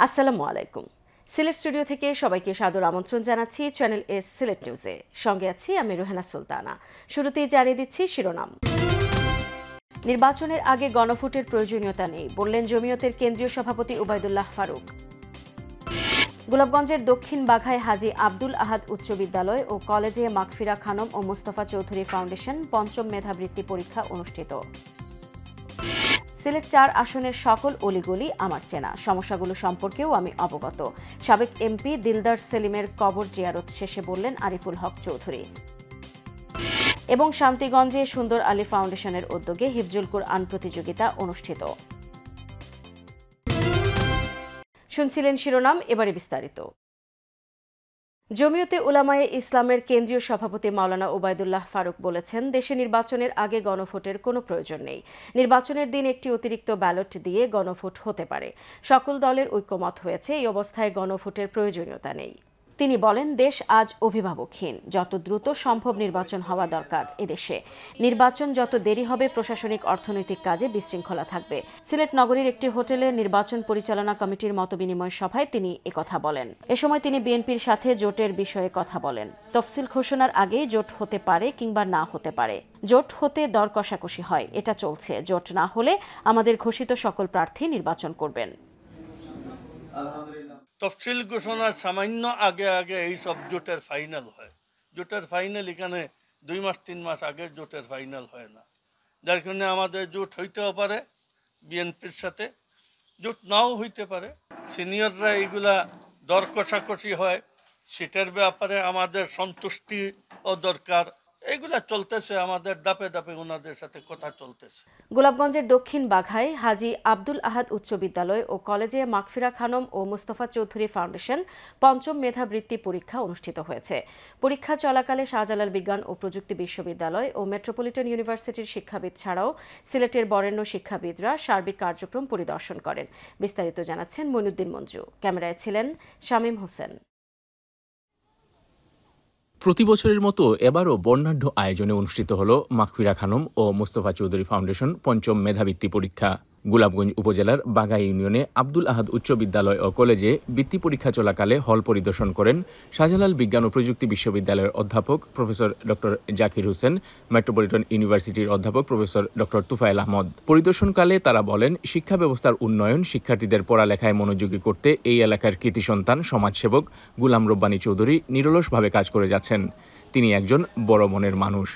আসসালামু আলাইকুম। সিলেট স্টুডিও থেকে সবাইকে সাদর আমন্ত্রণ জানাচ্ছি চ্যানেল এস সিলেট নিউজে। সঙ্গে আছি আমি রুহানা সুলতানা। শুরুতেই জানিয়ে দিচ্ছি শিরোনাম। নির্বাচনের আগে গণভোটের প্রয়োজনীয়তা নেই বললেন জমিয়তের কেন্দ্রীয় সভাপতি ওবায়দুল্লাহ ফারুক। গোলাপগঞ্জের দক্ষিণ বাঘায় হাজী আব্দুল আহাদ উচ্চ বিদ্যালয় ও কলেজে মাগফিরা খানম ও মুস্তফা চৌধুরী ফাউন্ডেশন পঞ্চম মেধাবৃত্তি পরীক্ষা অনুষ্ঠিত। সিলেট ৪ আসনের সকল অলিগলি আমার চেনা, সমস্যাগুলো সম্পর্কেও আমি অবগত, সাবেক এমপি দিলদার সেলিমের কবর জিয়ারত শেষে বললেন আরিফুল হক চৌধুরী। এবং শান্তিগঞ্জে সুন্দর আলী ফাউন্ডেশনের উদ্যোগে হিফজুল কুরআন প্রতিযোগিতা অনুষ্ঠিত। শুনছিলেন শিরোনাম, এবারে বিস্তারিত। জমিয়তে উলামায়ে ইসলামের কেন্দ্রীয় সভাপতি মাওলানা ওবায়দুল্লাহ ফারুক বলেছেন, দেশে নির্বাচনের আগে গণভোটের কোনো প্রয়োজন নেই। নির্বাচনের দিন একটি অতিরিক্ত ব্যালট দিয়ে গণভোট হতে পারে। সকল দলের ঐক্যমত হয়েছে, এই অবস্থায় গণভোটের প্রয়োজনীয়তা নেই। তিনি বলেন, দেশ আজ অভিভাবকহীন, যত দ্রুত সম্ভব নির্বাচন হওয়া দরকার এদেশে। নির্বাচন যত দেরি হবে প্রশাসনিক অর্থনৈতিক কাজে বিশৃঙ্খলা থাকবে। সিলেট নগরীর একটি হোটেলে নির্বাচন পরিচালনা কমিটির মতবিনিময় সভায় তিনি একথা বলেন। এ সময় তিনি বিএনপির সাথে জোটের বিষয়ে কথা বলেন। তফসিল ঘোষণার আগেই জোট হতে পারে কিংবা না হতে পারে। জোট হতে দর কষাকষি হয়, এটা চলছে। জোট না হলে আমাদের ঘোষিত সকল প্রার্থী নির্বাচন করবেন। তফসিল ঘোষণার সামান্য আগে আগে এই সব জোটের ফাইনাল হয়। জোটের ফাইনাল এখানে 2 মাস 3 মাস আগে জোটের ফাইনাল হয় না, যার কারণে আমাদের জোট হইতেও পারে বিএনপির সাথে, জোট নাও হইতে পারে। সিনিয়ররা এইগুলা দর কষাকষি হয়, সেটার ব্যাপারে আমাদের সন্তুষ্টিও দরকার। এগুলা চলতেছে, আমাদের দাপে দাপে ওনাদের সাথে কথা চলতেছে। গোলাপগঞ্জের দক্ষিণ বাঘায় হাজী আব্দুল আহাদ উচ্চ বিদ্যালয় ও কলেজে মাগফিরা খানম ও মুস্তফা চৌধুরী ফাউন্ডেশন পঞ্চম মেধাবৃত্তি পরীক্ষা অনুষ্ঠিত হয়েছে। পরীক্ষা চলাকালে শাহজালাল বিজ্ঞান ও প্রযুক্তি বিশ্ববিদ্যালয় ও মেট্রোপলিটন ইউনিভার্সিটির শিক্ষাবিদ ছাড়াও সিলেটের বরেণ্য শিক্ষাবিদরা সার্বিক কার্যক্রম পরিদর্শন করেন। বিস্তারিত জানাচ্ছেন মইনুদ্দিন মঞ্জু। ক্যামেরায় ছিলেন শামীম হোসেন। প্রতি বছরের মতো এবারও বর্ণাঢ্য আয়োজনে অনুষ্ঠিত হল মাগফিরা খানম ও মুস্তফা চৌধুরী ফাউন্ডেশন পঞ্চম মেধাবৃত্তি পরীক্ষা। গোলাপগঞ্জ উপজেলার বাঘা ইউনিয়নে আব্দুল আহাদ উচ্চ বিদ্যালয় ও কলেজে বৃত্তি পরীক্ষা চলাকালে হল পরিদর্শন করেন শাহজালাল বিজ্ঞান ও প্রযুক্তি বিশ্ববিদ্যালয়ের অধ্যাপক professor doctor Zakir Hossain, metropolitan ইউনিভার্সিটির অধ্যাপক প্রফেসর ডক্টর তুফাইল আহমদ। পরিদর্শনকালে তারা বলেন, শিক্ষা ব্যবস্থার উন্নয়ন, শিক্ষার্থীদের পড়ালেখায় মনোযোগী করতে এই এলাকার কৃতি সন্তান সমাজসেবক গুলাম রব্বানী চৌধুরী নিরলসভাবে কাজ করে যাচ্ছেন। তিনি একজন বড় মনের মানুষ।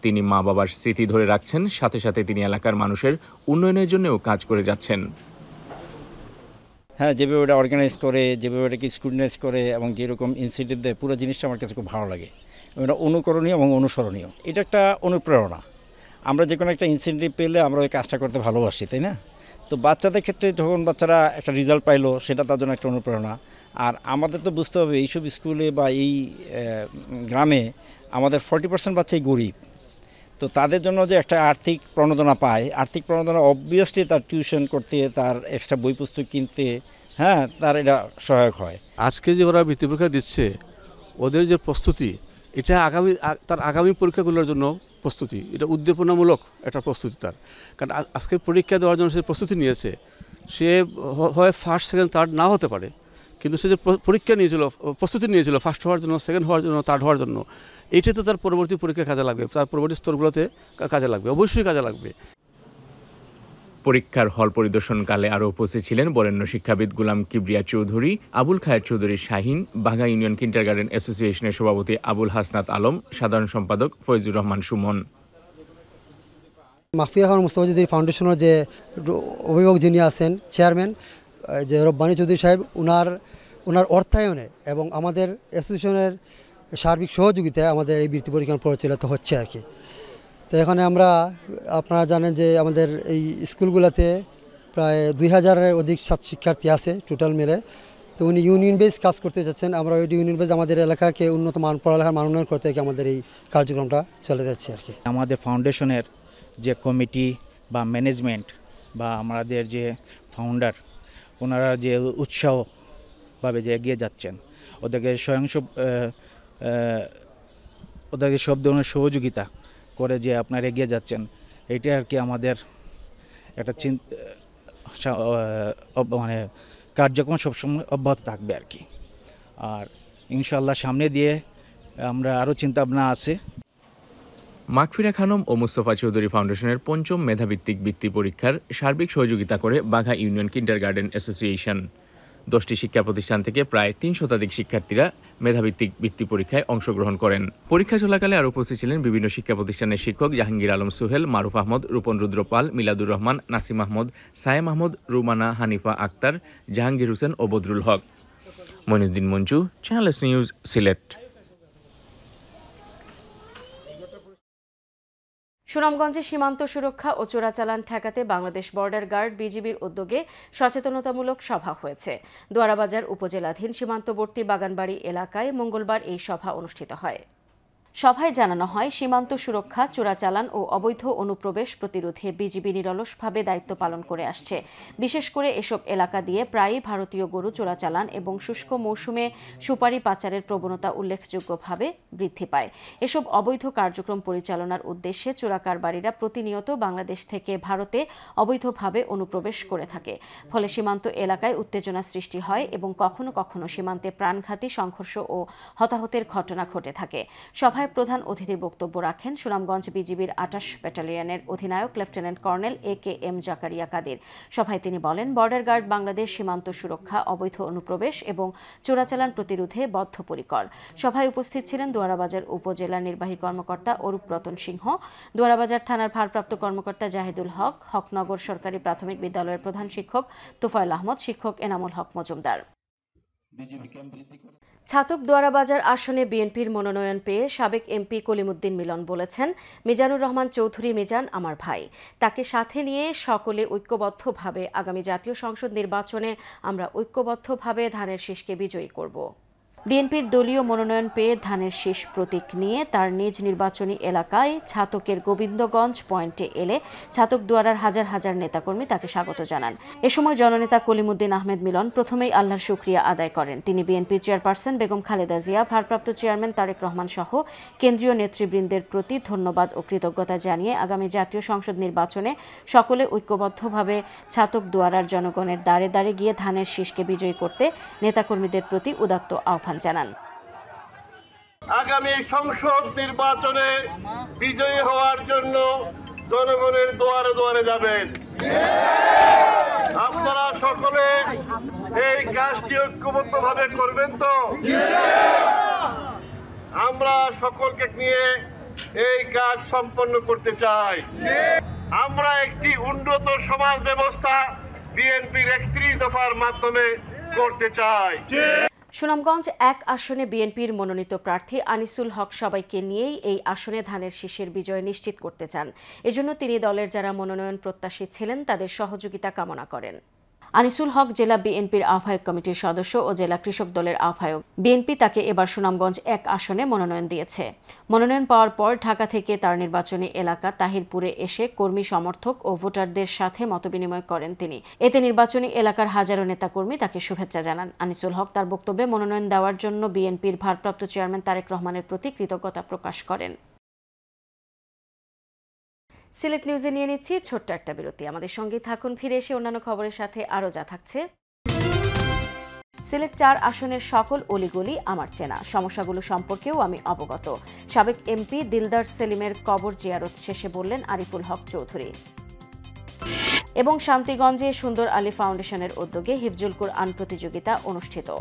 তিনি মা বাবার স্মৃতি ধরে রাখছেন, সাথে সাথে তিনি এলাকার মানুষের উন্নয়নের জন্যও কাজ করে যাচ্ছেন। হ্যাঁ, যেভাবে ওটা অর্গানাইজ করে, যেভাবে ওটাকে স্ক্রুটিনাইজ করে এবং যেরকম ইনসেন্টিভ দেয়, পুরো জিনিসটা আমার কাছে খুব ভালো লাগে। এটা অনুকরণীয় এবং অনুসরণীয়। এটা একটা অনুপ্রেরণা। আমরা যে কোনো একটা ইনসেন্টিভ পেলে আমরা ওই কাজটা করতে ভালোবাসি, তাই না? তো বাচ্চাদের ক্ষেত্রে যখন বাচ্চারা একটা রেজাল্ট পাইলো, সেটা তার জন্য একটা অনুপ্রেরণা। আর আমাদের তো বুঝতে হবে, এইসব স্কুলে বা এই গ্রামে আমাদের 40% বাচ্চাই গরিব। তো তাদের জন্য যে একটা আর্থিক প্রণোদনা পায়, আর্থিক প্রণোদনা অবভিয়াসলি তার টিউশন করতে, তার এক্সট্রা বই পুস্তক কিনতে, হ্যাঁ, তার এটা সহায়ক হয়। আজকে যে ওরা বৃত্তি পরীক্ষা দিচ্ছে, ওদের যে প্রস্তুতি, এটা তার আগামী পরীক্ষাগুলোর জন্য প্রস্তুতি। এটা উদ্দীপনামূলক একটা প্রস্তুতি তার। কারণ আজকের পরীক্ষা দেওয়ার জন্য সে প্রস্তুতি নিয়েছে। সে হয় ফার্স্ট, সেকেন্ড, থার্ড না হতে পারে, কিন্তু সে যে পরীক্ষা নিয়েছিল, প্রস্তুতি নিয়েছিল ফার্স্ট হওয়ার জন্য, সেকেন্ড হওয়ার জন্য, থার্ড হওয়ার জন্য, এইটাই তো তার পরবর্তী পরীক্ষা কাজে লাগবে, তার পরবর্তী স্তরগুলোতে কাজে লাগবে, অবশ্যই কাজে লাগবে। পরীক্ষার হল পরিদর্শনকালে আরও উপস্থিত ছিলেন বরেণ্য শিক্ষাবিদ গুলাম কিবরিয়া চৌধুরী, আবুল খায়ের চৌধুরী শাহিন, বাঘা ইউনিয়ন কিন্ডারগার্টেন অ্যাসোসিয়েশনের সভাপতি আবুল হাসনাত আলম, সাধারণ সম্পাদক ফয়জুর রহমান সুমন। মাগফিরা খানম মুস্তফা চৌধুরী ফাউন্ডেশনের যে অভিভাবক যিনি আছেন, চেয়ারম্যান যে রব্বানী চৌধুরী সাহেব, ওনার অর্থায়নে এবং আমাদের অ্যাসোসিয়েশনের সার্বিক সহযোগিতায় আমাদের এই বৃত্তি পরীক্ষা পরিচালিত হচ্ছে আর কি। তো এখানে আপনারা জানেন যে আমাদের এই স্কুলগুলোতে প্রায় 2000-এর অধিক শিক্ষার্থী আছে টোটাল মিলে। তো উনি ইউনিয়ন বেস কাজ করতে চাচ্ছেন। আমরা ওই ইউনিয়ন বেস আমাদের এলাকাকে উন্নত পড়ালেখার মান উন্নয়ন করতে আমাদের এই কার্যক্রমটা চলে যাচ্ছে আর কি। আমাদের ফাউন্ডেশনের যে কমিটি বা ম্যানেজমেন্ট বা আমাদের যে ফাউন্ডার, ওনারা যে উৎসাহভাবে যে এগিয়ে যাচ্ছেন, ওদেরকে ওদেরকে সব ধরনের সহযোগিতা করে যে আপনারা এগিয়ে যাচ্ছেন, এটা আর কি আমাদের একটা মানে কার্যক্রম সবসময় অব্যাহত থাকবে আর কি। আর ইনশাআল্লাহ সামনে দিয়ে আমরা আরও চিন্তাভাবনা আছে। মাগফিরা খানম ও মুস্তফা চৌধুরী ফাউন্ডেশনের ৫ম মেধাভিত্তিক বৃত্তি পরীক্ষার সার্বিক সহযোগিতা করে বাঘা ইউনিয়ন কিন্ডারগার্টেন অ্যাসোসিয়েশন। 10টি শিক্ষা প্রতিষ্ঠান থেকে প্রায় ৩ শতাধিক শিক্ষার্থীরা মেধাভিত্তিক বৃত্তি পরীক্ষায় অংশগ্রহণ করেন। পরীক্ষা চলাকালে আরও উপস্থিত ছিলেন বিভিন্ন শিক্ষা প্রতিষ্ঠানের শিক্ষক জাহাঙ্গীর আলম সোহেল, মারুফ আহমদ, রূপন রুদ্রপাল, মিলাদুর রহমান, নাসিম আহমদ, সায়েম আহমদ, রুমানা, হানিফা আক্তার, জাহাঙ্গীর হোসেন ও Badrul Haque. Moinuddin Manju, channel S news, Sylhet. সুনামগঞ্জে সীমান্ত সুরক্ষা ও চোরাচালান ঠেকাতে বাংলাদেশ বর্ডার গার্ড বিজিবির উদ্যোগে সচেতনতামূলক সভা হয়েছে। দোয়ারাবাজার উপজেলাধীন সীমান্তবর্তী বাগানবাড়ি এলাকায় মঙ্গলবার এই সভা অনুষ্ঠিত হয়। সভায় জানানো হয়, সীমান্ত সুরক্ষা, চোরাচালান ও অবৈধ অনুপ্রবেশ প্রতিরোধে বিজিবি নিরলসভাবে দায়িত্ব পালন করে আসছে। বিশেষ করে এসব এলাকা দিয়ে প্রায়ই ভারতীয় গরু চোরাচালান এবং শুষ্ক মৌসুমে সুপারি পাচারের প্রবণতা উল্লেখযোগ্যভাবে বৃদ্ধি পায়। এসব অবৈধ কার্যক্রম পরিচালনার উদ্দেশ্যে চোরাকারবারীরা প্রতিনিয়ত বাংলাদেশ থেকে ভারতে অবৈধভাবে অনুপ্রবেশ করে থাকে। ফলে সীমান্ত এলাকায় উত্তেজনা সৃষ্টি হয় এবং কখনো কখনো সীমান্তে প্রাণঘাতী সংঘর্ষ ও হতাহতের ঘটনা ঘটে থাকে। সভায় প্রধান অতিথির বক্তব্য রাখেন সুনামগঞ্জ বিজিবির ২৮ ব্যাটালিয়নের অধিনায়ক lieutenant colonel AKM Zakaria Kadir. সভায় তিনি বলেন, বর্ডার গার্ড বাংলাদেশ সীমান্ত সুরক্ষা, অবৈধ অনুপ্রবেশ এবং চোরাচালান প্রতিরোধে বদ্ধপরিকর। সভায় উপস্থিত ছিলেন দোয়ারাবাজার উপজেলা নির্বাহী কর্মকর্তা অরূপ রতন সিংহ, দোয়ারাবাজার থানার ভারপ্রাপ্ত কর্মকর্তা জাহিদুল হক, হকনগর সরকারি প্রাথমিক বিদ্যালয়ের প্রধান শিক্ষক তোফায়েল আহমদ, শিক্ষক এনামুল হক মজুমদার। ছাতক দোয়ারাবাজার আসনে বিএনপির মনোনয়ন পেয়ে সাবেক এমপি কলিমুদ্দিন মিলন বলেছেন, মিজানুর রহমান চৌধুরী মিজান আমার ভাই। তাকে সাথে নিয়ে সকলে ঐক্যবদ্ধভাবে আগামী জাতীয় সংসদ নির্বাচনে আমরা ঐক্যবদ্ধভাবে ধানের শীষকে বিজয়ী করব। বিএনপির দলীয় মনোনয়ন পেয়ে ধানের শীষ প্রতীক নিয়ে তার নিজ নির্বাচনী এলাকায় ছাতকের গোবিন্দগঞ্জ পয়েন্টে এলে ছাতক দুয়ারার হাজার হাজার নেতাকর্মী তাকে স্বাগত জানান। এ সময় জননেতা কলিমুদ্দিন আহমেদ মিলন প্রথমেই আল্লাহর শুকরিয়া আদায় করেন। তিনি বিএনপির চেয়ারপারসন বেগম খালেদা জিয়া, ভারপ্রাপ্ত চেয়ারম্যান তারেক রহমান সহ কেন্দ্রীয় নেতৃবৃন্দের প্রতি ধন্যবাদ ও কৃতজ্ঞতা জানিয়ে আগামী জাতীয় সংসদ নির্বাচনে সকলে ঐক্যবদ্ধভাবে ছাতক দুয়ারার জনগণের দ্বারে দ্বারে গিয়ে ধানের শীষকে বিজয়ী করতে নেতাকর্মীদের প্রতি উদাত্ত আহ্বান জানান। আগামী সংসদ নির্বাচনে বিজয়ী হওয়ার জন্য জনগণের দুয়ারে দুয়ারে যাবেন। আপনারা সকলে এই কাজটি ঐক্যবদ্ধভাবে করবেন তো? আমরা সকলকে নিয়ে এই কাজ সম্পন্ন করতে চাই। আমরা একটি উন্নত সমাজ ব্যবস্থা বিএনপির ৩১ দফার মাধ্যমে করতে চাই। সুনামগঞ্জ ১ আসনে বিএনপির মনোনীত প্রার্থী আনিসুল হক সবাইকে নিয়েই এই আসনে ধানের শীষের বিজয় নিশ্চিত করতে চান। এজন্য তিনি দলের যারা মনোনয়ন প্রত্যাশী ছিলেন তাদের সহযোগিতা কামনা করেন। আনিসুল হক জেলা বিএনপির আহ্বায়ক কমিটির সদস্য ও জেলা কৃষক দলের আহ্বায়ক। বিএনপি তাকে এবার সুনামগঞ্জ ১ আসনে মনোনয়ন দিয়েছে। মনোনয়ন পাওয়ার পর ঢাকা থেকে তার নির্বাচনী এলাকা তাহিরপুরে এসে কর্মী সমর্থক ও ভোটারদের সাথে মতবিনিময় করেন তিনি। এতে নির্বাচনী এলাকার হাজারো নেতাকর্মী তাকে শুভেচ্ছা জানান। আনিসুল হক তার বক্তব্যে মনোনয়ন দেওয়ার জন্য বিএনপির ভারপ্রাপ্ত চেয়ারম্যান তারেক রহমানের প্রতি কৃতজ্ঞতা প্রকাশ করেন। সিলেট নিউজে নিয়ে নিচ্ছি ছোট্ট একটা বিরতি। আমাদের সঙ্গে থাকুন, ফিরে এসে অন্যান্য খবরের সাথে আরও যা থাকছে। সিলেট ৪ আসনের সকল অলিগলি আমার চেনা, সমস্যাগুলো সম্পর্কেও আমি অবগত। সাবেক এমপি দিলদার সেলিমের কবর জিয়ারত শেষে বললেন আরিফুল হক চৌধুরী। এবং শান্তিগঞ্জে সুন্দর আলী ফাউন্ডেশনের উদ্যোগে হিফজুল কুরআন প্রতিযোগিতা অনুষ্ঠিত।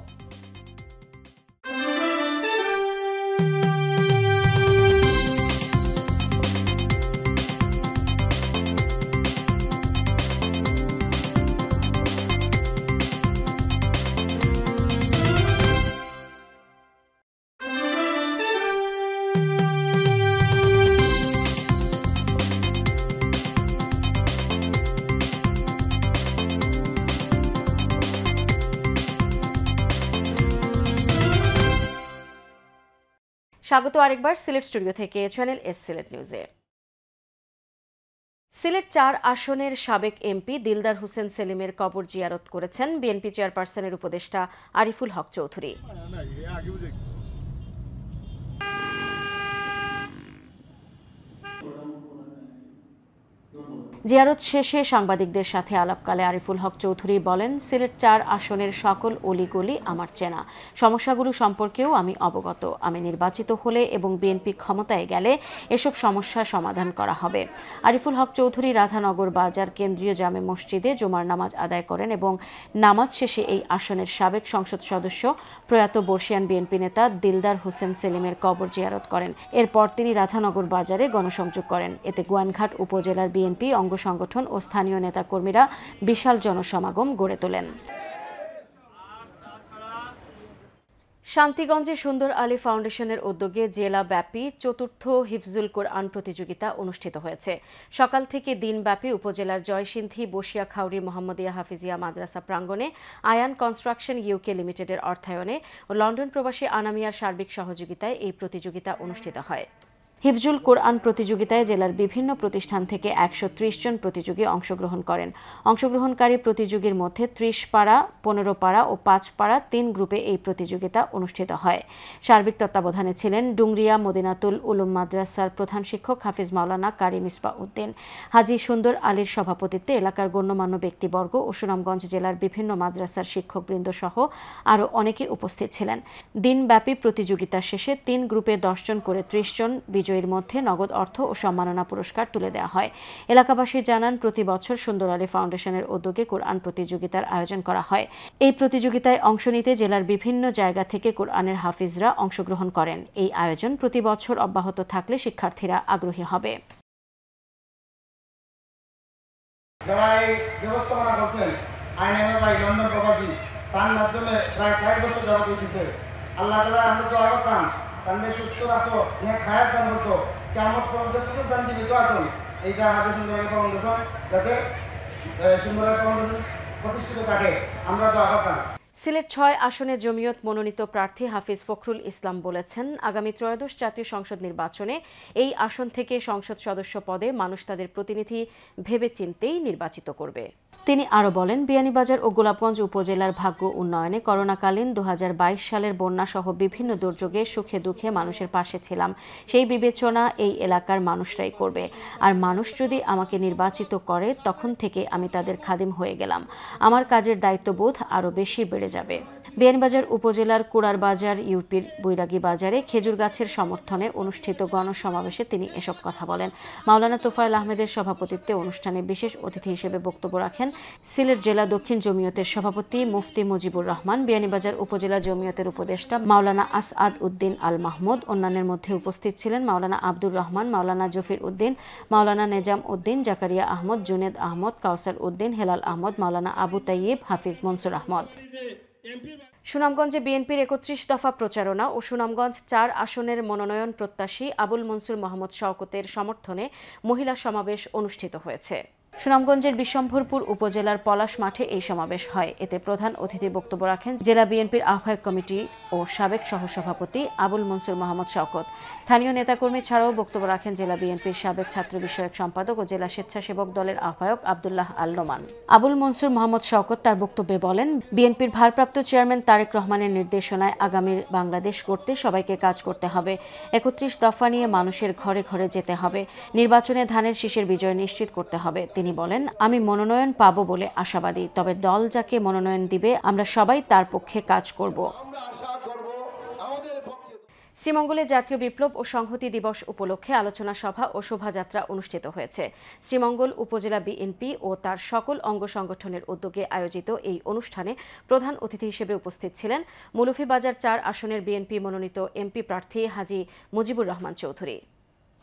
স্বাগত আরেকবার সিলেট স্টুডিও থেকে চ্যানেল এস সিলেট নিউজে। সিলেট ৪ আসনের সাবেক এমপি দিলদার হোসেন সেলিমের কবর জিয়ারত করেছেন বিএনপি চেয়ারপারসনের উপদেষ্টা আরিফুল হক চৌধুরী। জিয়ারত শেষে সাংবাদিকদের সাথে আলাপকালে আরিফুল হক চৌধুরী বলেন, সিলেট ৪ আসনের সকল অলিগলি আমার চেনা, সমস্যাগুলো সম্পর্কেও আমি অবগত। আমি নির্বাচিত হলে এবং বিএনপি ক্ষমতায় গেলে এসব সমস্যা সমাধান করা হবে। আরিফুল হক চৌধুরী রাধানগর বাজার কেন্দ্রীয় জামে মসজিদে জুমার নামাজ আদায় করেন এবং নামাজ শেষে এই আসনের সাবেক সংসদ সদস্য প্রয়াত বর্ষিয়ান বিএনপি নেতা দিলদার হোসেন সেলিমের কবর জিয়ারত করেন। এরপর তিনি রাধানগর বাজারে গণসংযোগ করেন। এতে গোয়াইনঘাট উপজেলার বিএনপি অঙ্গ সংগঠন ও স্থানীয় নেতাকর্মীরা বিশাল জনসমাগম গড়ে তোলেন। শান্তিগঞ্জে সুন্দর আলী ফাউন্ডেশনের উদ্যোগে জেলাব্যাপী চতুর্থ হিফজুল কোরআন প্রতিযোগিতা অনুষ্ঠিত হয়েছে। সকাল থেকে দিনব্যাপী উপজেলার জয়সিন্ধি বসিয়াখাউড়ি মোহাম্মদিয়া হাফিজিয়া মাদ্রাসা প্রাঙ্গণে আয়ান কনস্ট্রাকশন ইউকে লিমিটেডের অর্থায়নে ও লন্ডন প্রবাসী আনামিয়ার সার্বিক সহযোগিতায় এই প্রতিযোগিতা অনুষ্ঠিত হয়। হিফজুল কোরআন প্রতিযোগিতায় জেলার বিভিন্ন প্রতিষ্ঠান থেকে ১৩০ জন প্রতিযোগী অংশগ্রহণ করেন। অংশগ্রহণকারী প্রতিযোগীর মধ্যে ৩০ পাড়া, ১৫ পাড়া ও ৫ পাড়া ৩ গ্রুপে এই প্রতিযোগিতা অনুষ্ঠিত হয়। সার্বিক তত্ত্বাবধানে ছিলেন ডুংরিয়া মদিনাতুল উলুম মাদ্রাসার প্রধান শিক্ষক হাফিজ মাওলানা কারি মিসবাহ উদ্দিন। হাজী সুন্দর আলীর সভাপতিত্বে এলাকার গণ্যমান্য ব্যক্তিবর্গ ও সুনামগঞ্জ জেলার বিভিন্ন মাদ্রাসার শিক্ষকবৃন্দ সহ আরও অনেকে উপস্থিত ছিলেন। দিনব্যাপী প্রতিযোগিতা শেষে ৩ গ্রুপে ১০ জন করে ৩০ জন বিজয়ীর মধ্যে নগদ অর্থ ও সম্মাননা পুরস্কার তুলে দেওয়া হয়। এলাকাবাসী জানান, প্রতি বছর সুন্দর আলী ফাউন্ডেশনের উদ্যোগে কোরআন প্রতিযোগিতার আয়োজন করা হয়। এই প্রতিযোগিতায় অংশ নিতে জেলার বিভিন্ন জায়গা থেকে কোরআনের হাফিজরা অংশগ্রহণ করেন। এই আয়োজন প্রতি বছর অব্যাহত থাকলে শিক্ষার্থীরা আগ্রহী হবে। যারা এই ব্যবস্থাপনা করছেন আইনের ভাই লন্ডন প্রবাসী, তার মাধ্যমে প্রায় ৬ বছর যাবত হইতেছে। আল্লাহ তাআলা আমরা তো আগাম তাদের সুস্থ রাখো, খায়াত দান হতো, কেমন পর্যন্ত দান জীবিত আসুন। এইটা হাজী সুন্দর আলী ফাউন্ডেশন যাতে সুন্দর আলী ফাউন্ডেশন প্রতিষ্ঠিত থাকে, আমরা তো আগাম। সিলেট ৬ আসনে জমিয়ত মনোনীত প্রার্থী হাফিজ ফখরুল ইসলাম বলেছেন, আগামী ত্রয়োদশ জাতীয় সংসদ নির্বাচনে এই আসন থেকে সংসদ সদস্য পদে মানুষ তাদের প্রতিনিধি ভেবেচিন্তেই নির্বাচিত করবে। তিনি আরও বলেন, বিয়ানীবাজার ও গোলাপগঞ্জ উপজেলার ভাগ্য উন্নয়নে করোনাকালীন ২০২২ সালের বন্যাসহ বিভিন্ন দুর্যোগে সুখে দুঃখে মানুষের পাশে ছিলাম। সেই বিবেচনা এই এলাকার মানুষরাই করবে। আর মানুষ যদি আমাকে নির্বাচিত করে, তখন থেকে আমি তাদের খাদিম হয়ে গেলাম। আমার কাজের দায়িত্ববোধ আরও বেশি বেড়ে যাবে। বিয়ানীবাজার উপজেলার কুড়ারবাজার ইউপির বৈরাগী বাজারে খেজুর গাছের সমর্থনে অনুষ্ঠিত গণসমাবেশে তিনি এসব কথা বলেন। মাওলানা তোফায়েল আহমেদের সভাপতিত্বে অনুষ্ঠানে বিশেষ অতিথি হিসেবে বক্তব্য রাখেন সিলেট জেলা দক্ষিণ জমিয়তের সভাপতি মুফতি মুজিবুর রহমান, বিয়ানীবাজার উপজেলা জমিয়তের উপদেষ্টা মাওলানা আসআদ উদ্দিন আল মাহমুদ। অন্যান্যের মধ্যে উপস্থিত ছিলেন মাওলানা আব্দুর রহমান, মাওলানা জফির উদ্দিন, মাওলানা নেজাম উদ্দিন, জাকারিয়া আহমদ, জুনেদ আহমদ, কাউসার উদ্দিন, হেলাল আহমদ, মাওলানা আবু তাইয়িব, হাফিজ মনসুর আহমদ। সুনামগঞ্জে বিএনপির ৩১ দফা প্রচারণা ও সুনামগঞ্জ ৪ আসনের মনোনয়ন প্রত্যাশী আবুল মনসুর মোহাম্মদ শওকতের সমর্থনে মহিলা সমাবেশ অনুষ্ঠিত হয়েছে। সুনামগঞ্জের বিশ্বম্ভরপুর উপজেলার পলাশ মাঠে এই সমাবেশ হয়। এতে প্রধান অতিথি বক্তব্য রাখেন জেলা বিএনপির আহ্বায়ক কমিটি ও সাবেক সহসভাপতি আবুল মনসুর মোহাম্মদ শওকত। স্থানীয় নেতাকর্মী ছাড়াও বক্তব্য রাখেন জেলা বিএনপির সাবেক ছাত্র বিষয়ক সম্পাদক ও জেলা স্বেচ্ছাসেবক দলের আহ্বায়ক আব্দুল্লাহ আল নোমান। আবুল মনসুর মোহাম্মদ শওকত তার বক্তব্যে বলেন, বিএনপির ভারপ্রাপ্ত চেয়ারম্যান তারেক রহমানের নির্দেশনায় আগামীর বাংলাদেশ গড়তে সবাইকে কাজ করতে হবে। ৩১ দফা নিয়ে মানুষের ঘরে ঘরে যেতে হবে। নির্বাচনে ধানের শীষের বিজয় নিশ্চিত করতে হবে। তিনি বলেন, আমি মনোনয়ন পাবো বলে আশাবাদী, তবে দল যাকে মনোনয়ন দিবে আমরা সবাই তার পক্ষে কাজ করব। শ্রীমঙ্গলে জাতীয় বিপ্লব ও সংহতি দিবস উপলক্ষে আলোচনা সভা ও শোভাযাত্রা অনুষ্ঠিত হয়েছে। শ্রীমঙ্গল উপজেলা বিএনপি ও তার সকল অঙ্গ সংগঠনের উদ্যোগে আয়োজিত এই অনুষ্ঠানে প্রধান অতিথি হিসেবে উপস্থিত ছিলেন মৌলভীবাজার ৪ আসনের বিএনপি মনোনীত এমপি প্রার্থী হাজী মুজিবুর রহমান চৌধুরী।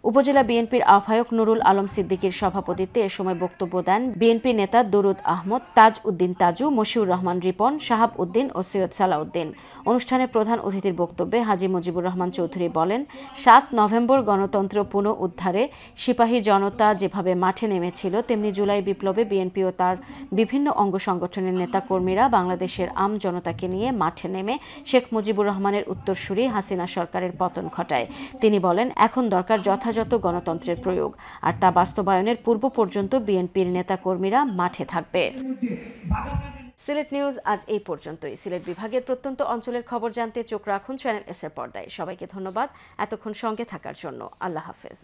উপজেলা বিএনপির আহ্বায়ক নুরুল আলম সিদ্দিকীর সভাপতিত্বে এ সময় বক্তব্য দেন বিএনপি নেতা দরুদ আহমদ, তাজ উদ্দিন তাজু, মশিউর রহমান রিপন, শাহাব উদ্দিন ও সৈয়দ সালাউদ্দিন। অনুষ্ঠানে প্রধান অতিথির বক্তব্যে হাজী মুজিবুর রহমান চৌধুরী বলেন, ৭ নভেম্বর গণতন্ত্র পুনঃ উদ্ধারে সিপাহী জনতা যেভাবে মাঠে নেমেছিল, তেমনি জুলাই বিপ্লবে বিএনপি ও তার বিভিন্ন অঙ্গ সংগঠনের নেতাকর্মীরা বাংলাদেশের আম জনতাকে নিয়ে মাঠে নেমে শেখ মুজিবুর রহমানের উত্তরসূরি হাসিনা সরকারের পতন ঘটায়। তিনি বলেন, এখন দরকার যথাযথ গণতন্ত্রের প্রয়োগ, আর তা বাস্তবায়নের পূর্ব পর্যন্ত বিএনপির নেতাকর্মীরা মাঠে থাকবে। সিলেট নিউজ আজ এই পর্যন্তই। সিলেট বিভাগের প্রত্যন্ত অঞ্চলের খবর জানতে চোখ রাখুন চ্যানেল এস এর পর্দায়। সবাইকে ধন্যবাদ এতক্ষণ সঙ্গে থাকার জন্য। আল্লাহ হাফেজ।